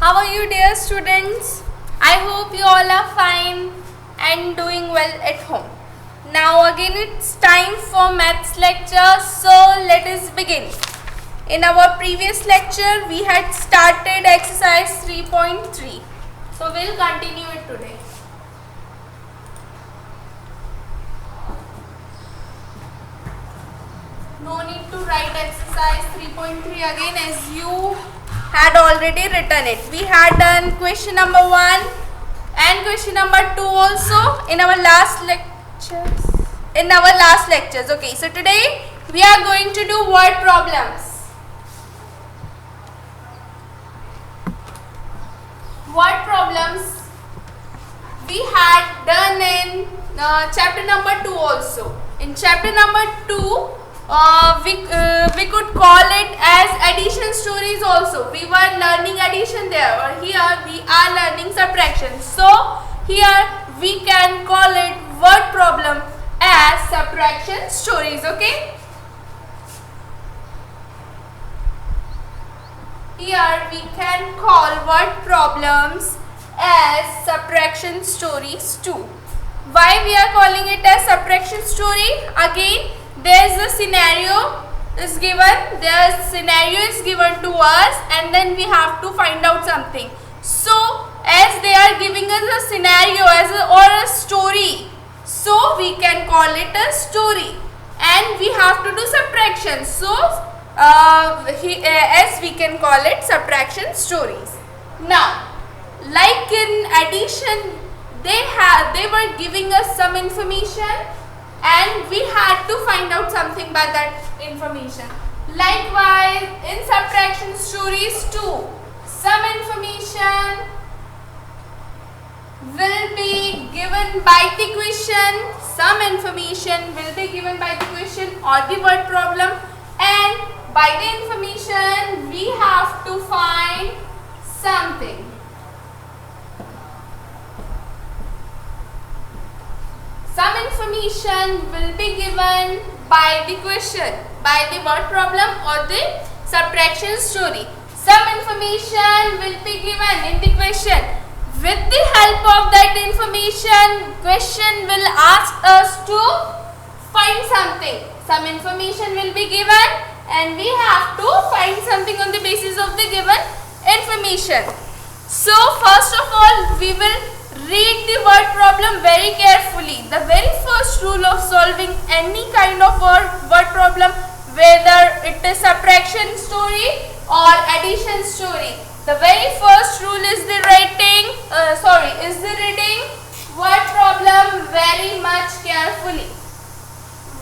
How are you, dear students? I hope you all are fine and doing well at home. Now again it's time for maths lecture, so let us begin. In our previous lecture we had started exercise 3.3, so we'll continue it today. No need to write exercise 3.3 again, as you had already written it. We had done question number 1 and question number 2 also in our last lectures. Okay, so today we are going to do word problems. Word problems we had done in chapter number 2 also. In chapter number 2 we could call it as addition stories also. We were learning addition there, or here we are learning subtraction. So here we can call it word problem as subtraction stories. Okay, here we can call word problems as subtraction stories too. Why we are calling it as subtraction story? Again, there is a scenario is given. Scenario is given to us, and then we have to find out something. So as they are giving us a scenario or a story, so we can call it a story, and we have to do subtraction. So as we can call it subtraction stories. Now, like in addition, they were giving us some information, and we had to find out something by that information. Likewise, in subtraction stories too, some information will be given by the question, some information will be given by the question or the word problem, and by the information we have to find something. Some information will be given by the question, by the word problem or the subtraction story. Some information will be given in the question. With the help of that information, question will ask us to find something. Some information will be given, and we have to find something on the basis of the given information. So first of all, we will read the word problem very carefully. The very first rule of solving any kind of word problem, whether it is subtraction story or addition story, the very first rule is the reading word problem very much carefully.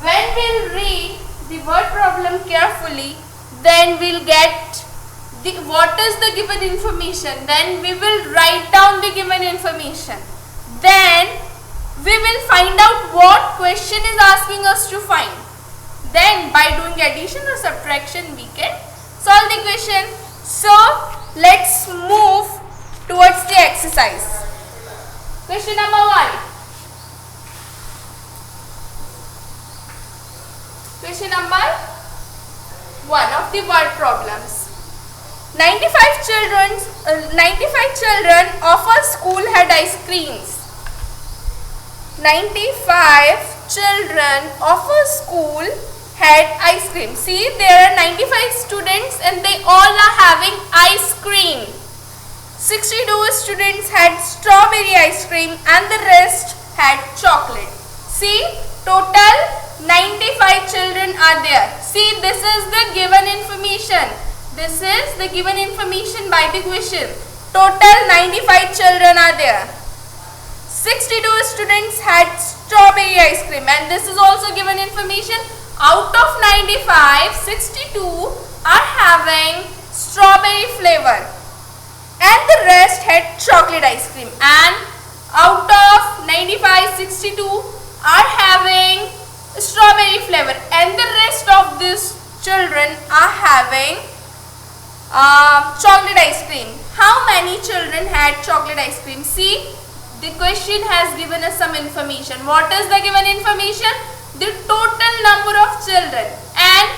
When we'll read the word problem carefully, then we'll get what is the given information. Then we will write down the given information. Then we will find out what question is asking us to find. Then by doing addition or subtraction, we can solve the question. So let's move towards the exercise. Question number 1. Question number 1 of the word problems. 95 children of a school had ice creams. 95 children of a school had ice cream. See, there are 95 students and they all are having ice cream. 62 students had strawberry ice cream and the rest had chocolate. See, total 95 children are there. See, this is the given information. This is the given information by the question. Total 95 children are there. 62 students had strawberry ice cream, and this is also given information. Out of 95, 62 are having strawberry flavor, and the rest had chocolate ice cream. And out of 95, 62 are having strawberry flavor, and the rest of these children are having chocolate ice cream. How many children had chocolate ice cream? See, the question has given us some information. What is the given information? The total number of children, and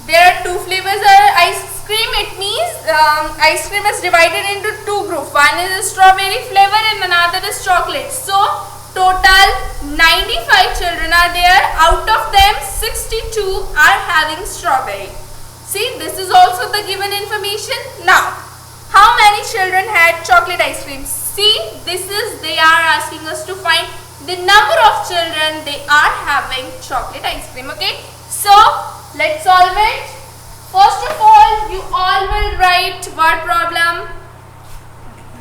there are two flavors of ice cream, it means ice cream is divided into two groups. One is strawberry flavor and another is chocolate. So total 95 children are there. Out of them 62 are having strawberry. See, this is also the given information. Now, how many children had chocolate ice cream? See, they are asking us to find the number of children they are having chocolate ice cream. Okay, so let's solve it. First of all, you all will write word problem.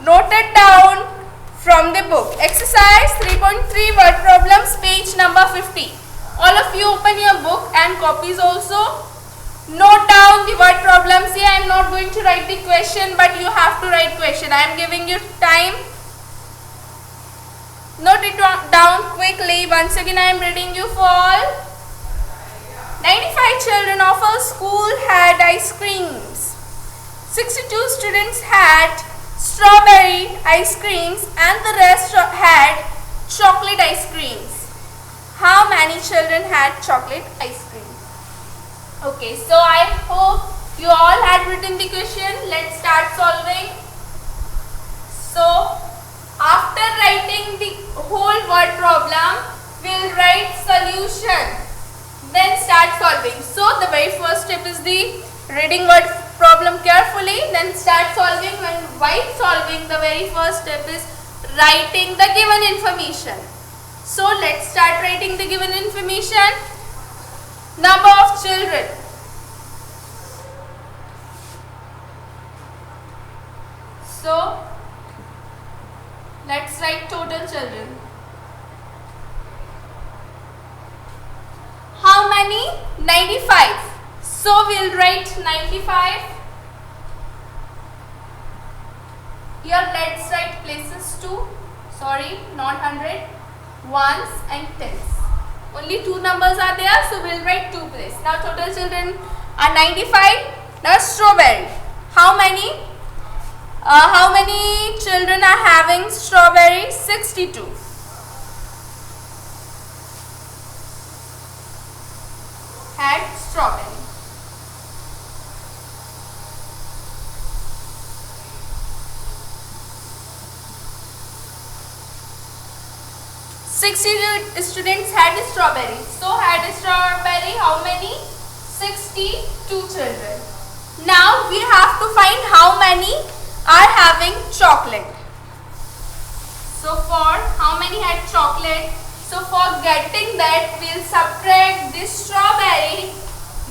Note it down from the book. Exercise 3.3 word problems, page number 50. All of you open your book and copies also. Note down the word problems. Here I am not going to write the question, but you have to write question. I am giving you time. Note it down quickly. Once again I am reading you for all. 95 children of a school had ice creams. 62 students had strawberry ice creams and the rest had chocolate ice creams. How many children had chocolate ice cream? Okay, so I hope you all had written the question. Let's start solving. So after writing the whole word problem, we'll write solution. Then start solving. So the very first step is the reading word problem carefully. Then start solving. And while solving, the very first step is writing the given information. So let's start writing the given information. Number of children. So let's write total children. How many? 95. So we'll write 95. Here let's write places too. Sorry, not 100. Ones and tens. Only two numbers are there, so we'll write two places. Now total children are 95. Now strawberry. How many? How many children are having strawberry? 62. Had strawberry. Students had strawberry. So had strawberry how many? 62 children. Now we have to find how many are having chocolate. So for how many had chocolate? So for getting that, we'll subtract this strawberry.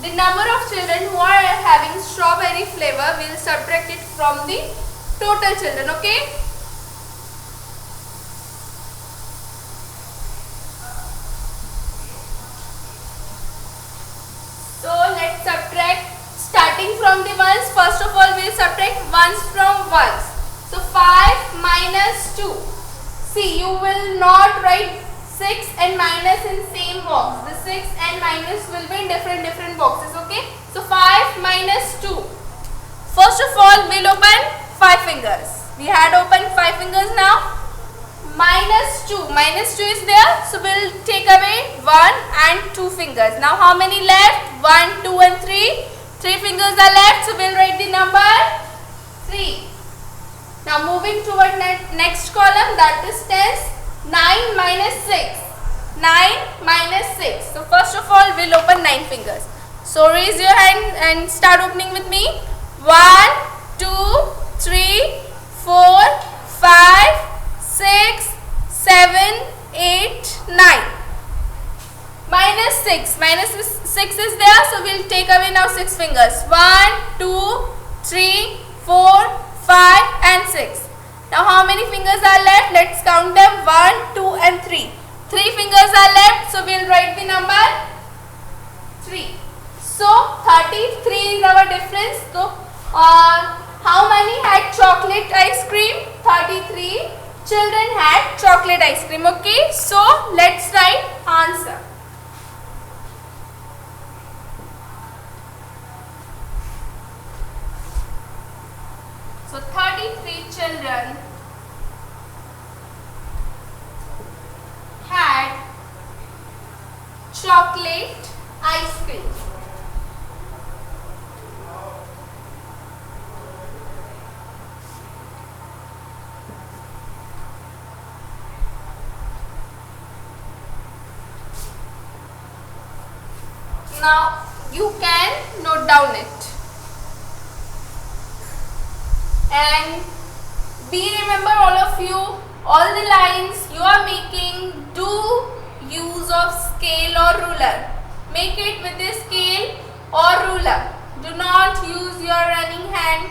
The number of children who are having strawberry flavor, we'll subtract it from the total children. Okay. So let's subtract. Starting from the ones, first of all we'll subtract ones from ones. So 5 minus 2. See, you will not write 6 and minus in same box. The 6 and minus will be in different boxes. Okay. So 5 minus 2. First of all we'll open 5 fingers. We had opened 5 fingers now. Minus 2. Minus 2 is there. So we'll take away 1 and 2 fingers. Now how many left? 1, 2 and 3. 3 fingers are left. So we'll write the number 3. Now moving toward next column, that is tens. 9 minus 6. 9 minus 6. So first of all we'll open 9 fingers. So raise your hand and start opening with me. 1, 2, 3, 4, 5, 6, 7, 8, 9. Minus 6. Minus 6 is there. So we'll take away now 6 fingers. 1, 2, 3, 4, 5 and 6. Now how many fingers are left? Let's count them. 1, 2 and 3. 3 fingers are left. So we'll write the number 3. So 33 is our difference. So how many had chocolate ice cream? 33 children had chocolate ice cream. Okay. So let's write answer. So 33 children had chocolate ice cream. Now you can note down it. And remember all of you, all the lines you are making, do use of scale or ruler. Make it with a scale or ruler. Do not use your running hand.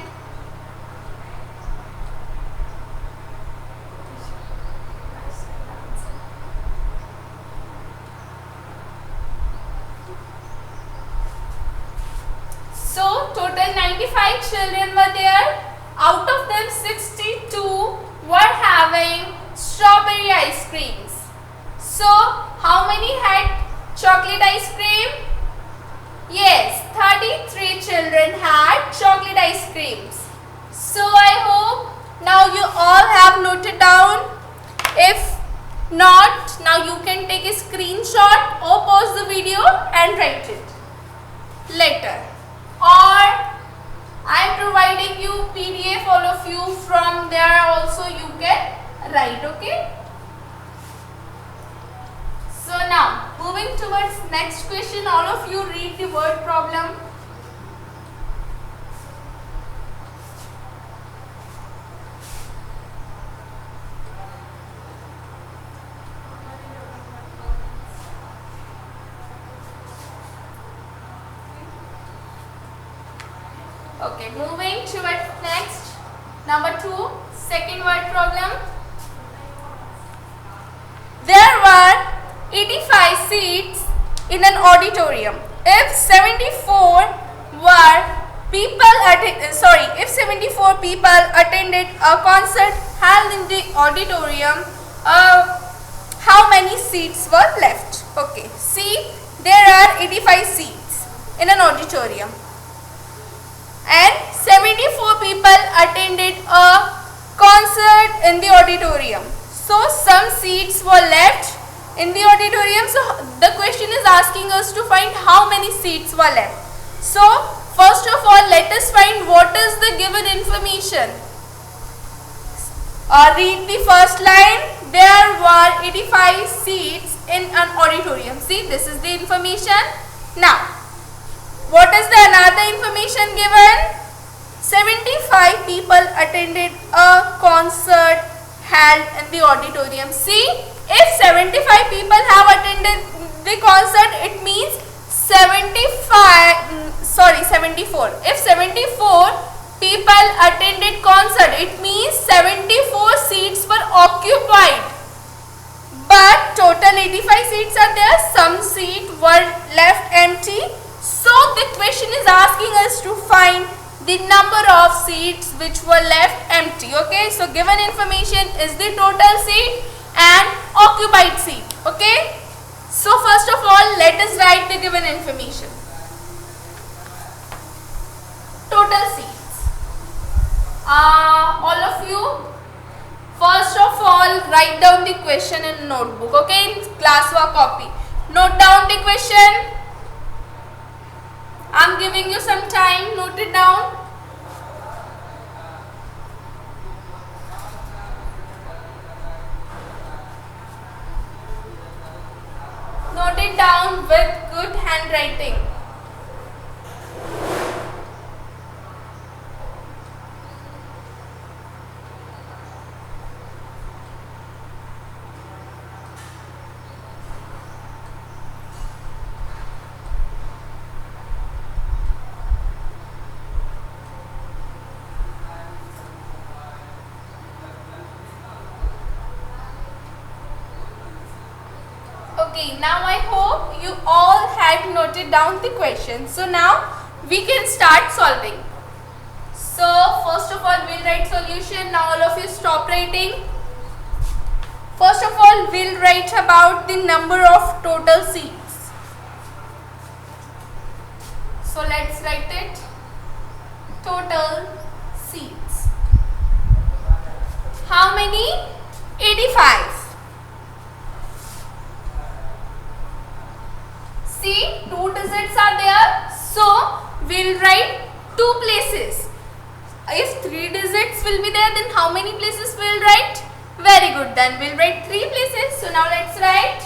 So total 95 children were there. Out of them 62 were having strawberry ice creams. So how many had chocolate ice cream? Yes, 33 children had chocolate ice creams. So I hope now you all have noted down. If not, now you can take a screenshot or pause the video and write it later. Or I am providing you PDF, all of you, from there also you can write, okay? So now, moving towards next question, all of you read the word problem. Okay, moving towards next, number 2, second word problem. There were 85 seats in an auditorium. If 74 people attended a concert held in the auditorium, how many seats were left? Okay, see, there are 85 seats in an auditorium. And 74 people attended a concert in the auditorium. So some seats were left in the auditorium. So the question is asking us to find how many seats were left. So first of all, let us find what is the given information. Read the first line. There were 85 seats in an auditorium. See, this is the information. Now, what is the another information given? 75 people attended a concert held in the auditorium. See, if 75 people have attended the concert, it means 74. If 74 people attended concert, it means 74 seats were occupied. But total 85 seats are there. Some seats were left empty. So the question is asking us to find the number of seats which were left empty. Okay, so given information is the total seat and occupied seat. Okay, so first of all, let us write the given information. Total seats. All of you, first of all, write down the question in notebook. Okay, in classwork copy. Note down the question. I'm giving you some time, note it down. Note it down with good handwriting. Okay, now I hope you all had noted down the question. So now we can start solving. So first of all, we'll write solution. Now all of you stop writing. First of all, we'll write about the number of total seats. So let's write it. Total seats. How many? 85. See, 2 digits are there. So we'll write 2 places. If 3 digits will be there, then how many places we'll write? Very good. Then we'll write 3 places. So now let's write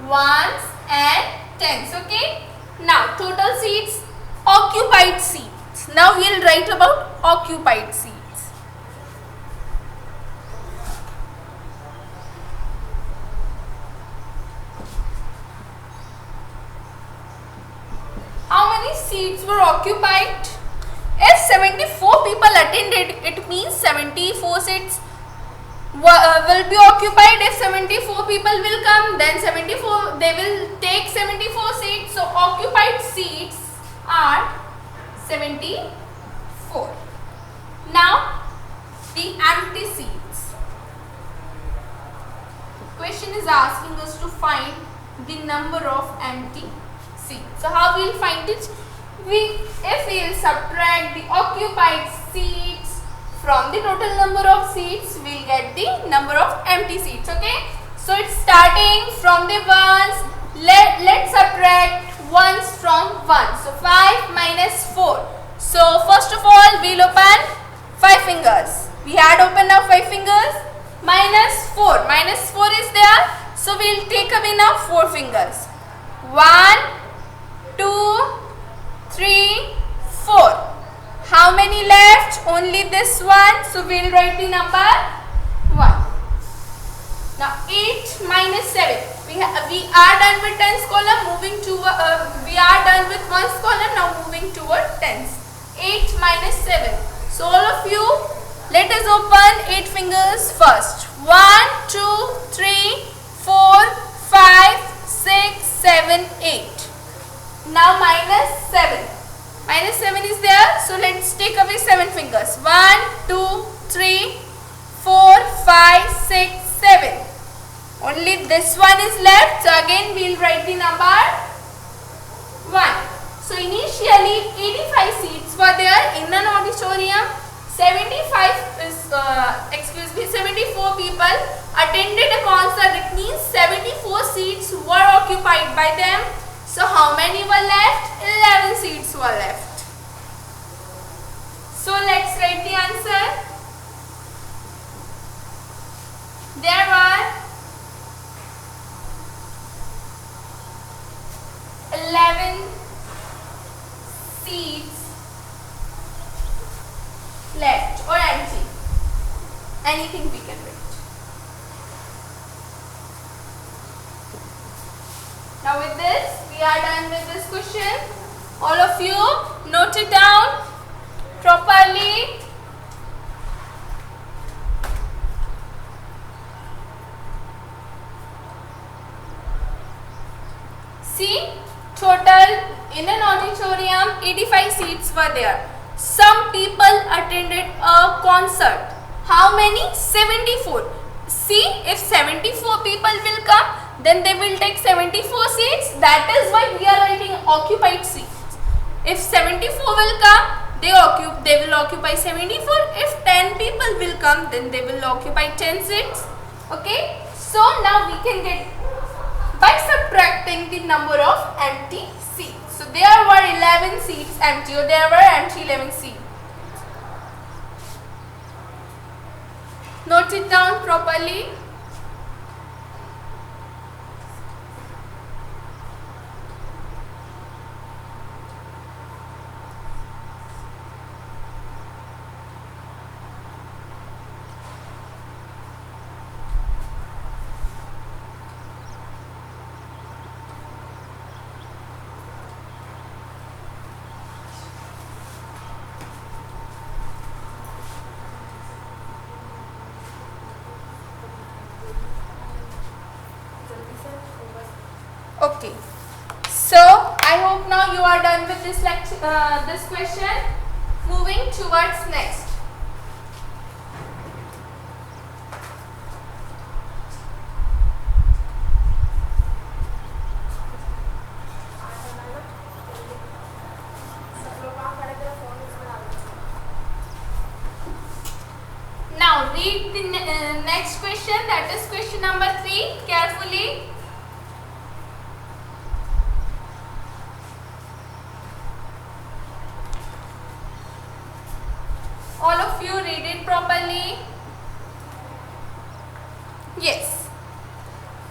ones and tens. Okay. Now total seats, occupied seats. Now we'll write about occupied seats. How many seats were occupied? If 74 people attended, it means 74 seats will be occupied. If 74 people will come, then they will take 74 seats. So occupied seats are 74. Now the empty seats. Question is asking us to find the number of empty seats. So how we will find it? If we will subtract the occupied seats from the total number of seats, we will get the number of empty seats. Okay. So it's starting from the ones. Let's subtract ones from 1. So 5 minus 4. So first of all, we will open 5 fingers. We had opened now 5 fingers. Minus 4. Minus 4 is there. So we will take away now 4 fingers. 1, 2, 3, 4. How many left? Only this one. So we will write the number 1. Now 8 minus 7. We are done with tens column. Moving to we are done with ones column. Now moving toward tens. 8 minus 7. So all of you, let us open 8 fingers first. 1, 2, 3, 4, 5, 6, 7, 8. Now minus 7. Minus 7 is there. So let's take away 7 fingers. 1, 2, 3, 4, 5, 6, 7. Only this one is left. So again we will write the number 1. So initially 85 seats were there in an auditorium. 74 people attended a concert. It means 74 seats were occupied by them. So how many were left? 11 seats were left. So let's write the answer. There were 11 seats left or empty. Anything we can write. Now with this, we are done with this question. All of you note it down properly. See, total in an auditorium 85 seats were there. Some people attended a concert. How many? 74. See, if 74 people will come, then they will take 74 seats. That is why we are writing occupied seats. If 74 will come, they will occupy 74. If 10 people will come, then they will occupy 10 seats. Okay. So now we can get by subtracting the number of empty seats. So there were 11 seats empty, or there were empty 11 seats. Note it down properly. Okay, so I hope now you are done with this lecture, this question. Moving towards next. Now read the next question, that is question number 3 carefully. All of you read it properly. Yes.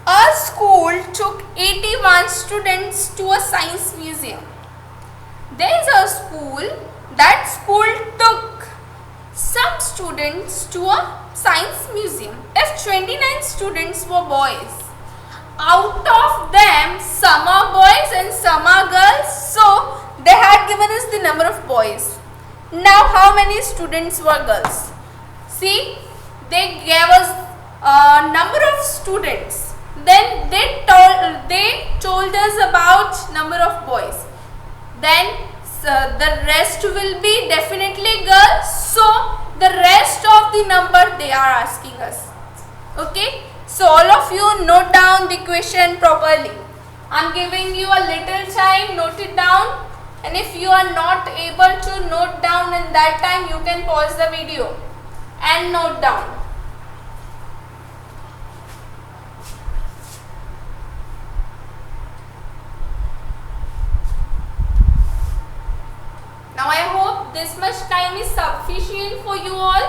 A school took 81 61 students to a science museum. There is a school. That school took some students to a science museum. If 29 students were boys, out of them some are boys and some are girls, so they had given us the number of boys. Now how many students were girls? See, they gave us a number of students. Then they told us about number of boys. Then the rest will be definitely girls. So the rest of the number they are asking us. Okay. So all of you note down the question properly. I am giving you a little time. Note it down. And if you are not able to note down in that time, you can pause the video and note down. Now I hope this much time is sufficient for you all.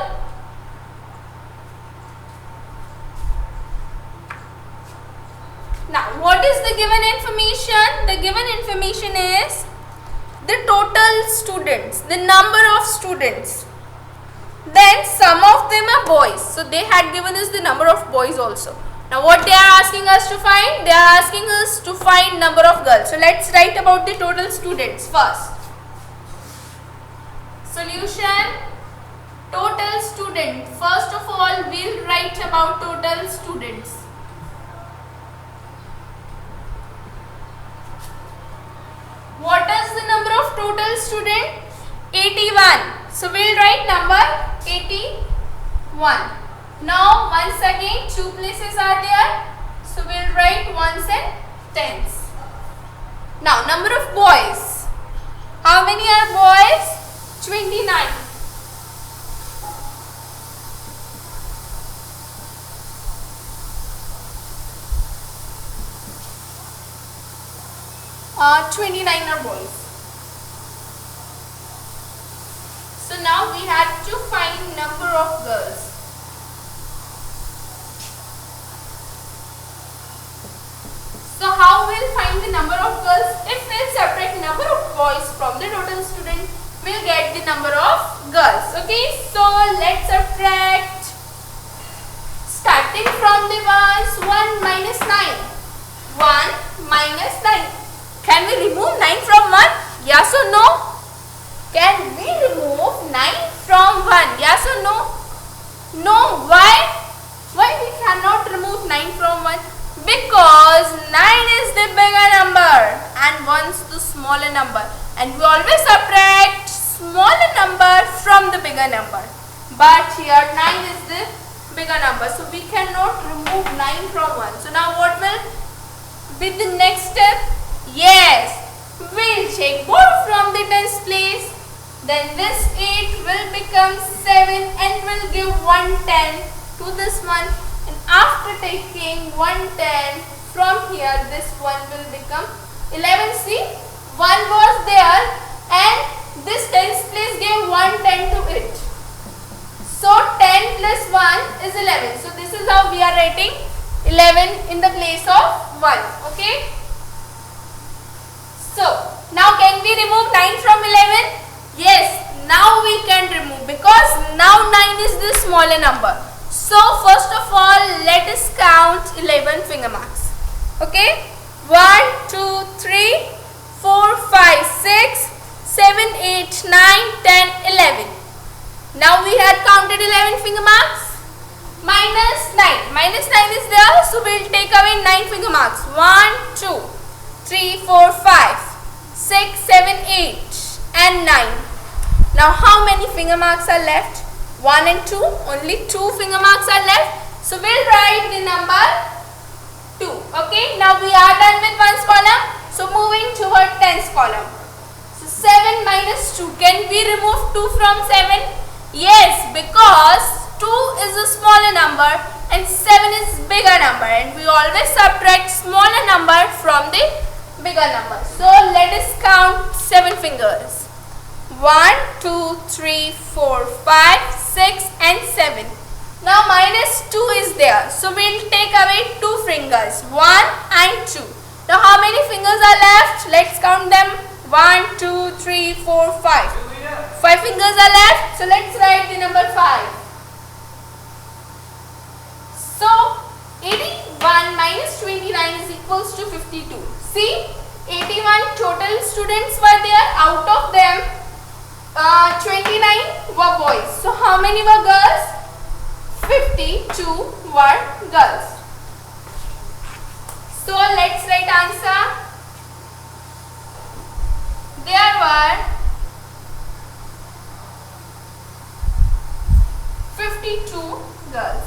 Now what is the given information? The given information is the total students, the number of students. Then some of them are boys. So they had given us the number of boys also. Now what they are asking us to find? They are asking us to find number of girls. So let's write about the total students first. Solution, total student. First of all, we'll write about total students. What is the number of total student? 81. So we'll write number 81. Now once again, two places are there. So we'll write ones and tens. Now number of boys. How many are boys? 29. Uh, 29 are boys. So now we have to find number of girls. So how we'll find the number of girls? If we'll separate number of boys from the total student, we'll get the number of girls. Okay, so let's subtract. Starting from the ones, 1 minus 9. 1 minus 9. Can we remove 9 from 1? Yes or no? Can we remove 9 from 1? Yes or no? No. Why? Why we cannot remove 9 from 1? Because 9 is the bigger number and 1 is the smaller number. And we always subtract smaller number from the bigger number. But here 9 is the bigger number. So we cannot remove 9 from 1. So now what will be the next step? Yes, we'll take 4 from the tens place. Then this 8 will become 7 and will give 110 to this one. And after taking 110 from here, this one will become 11. See, 1 was there and this tens place gave 110 to it. So 10 plus 1 is 11. So this is how we are writing 11 in the place of 1. Okay. So now can we remove 9 from 11? Yes, now we can remove because now 9 is the smaller number. So first of all, let us count 11 finger marks. Okay, 1, 2, 3, 4, 5, 6, 7, 8, 9, 10, 11. Now we had counted 11 finger marks. Minus 9. Minus 9 is there, so we will take away 9 finger marks. 1, 2, 3, 4, 5, 6, 7, 8 and 9. Now how many finger marks are left? 1 and 2. Only 2 finger marks are left. So we'll write the number 2. Okay. Now we are done with ones column. So moving toward tens column. So 7 minus 2. Can we remove 2 from 7? Yes, because 2 is a smaller number and 7 is bigger number. And we always subtract smaller number from the bigger number. So let us count 7 fingers. 1, 2, 3, 4, 5, 6 and 7. Now minus 2 is there. So we will take away 2 fingers. 1 and 2. Now how many fingers are left? Let's count them. 1, 2, 3, 4, 5. 5 fingers are left. So let's write the number 5. So 81 minus 29 is equals to 52. See, 81 total students were there. Out of them 29 were boys. So how many were girls? 52 were girls. So let's write answer. There were 52 girls.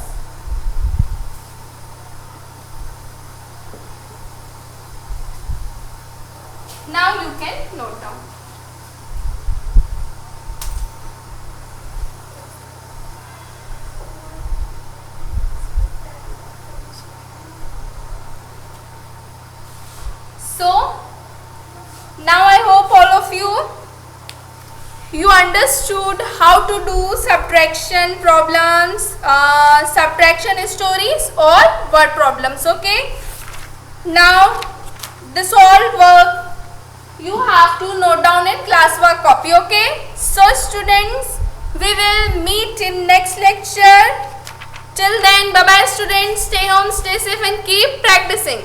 Now you can note down. So now I hope all of you understood how to do subtraction problems, subtraction stories or word problems. Okay. Now this all work you have to note down in classwork copy. Okay. So students, we will meet in next lecture. Till then, bye bye students. Stay home, stay safe and keep practicing.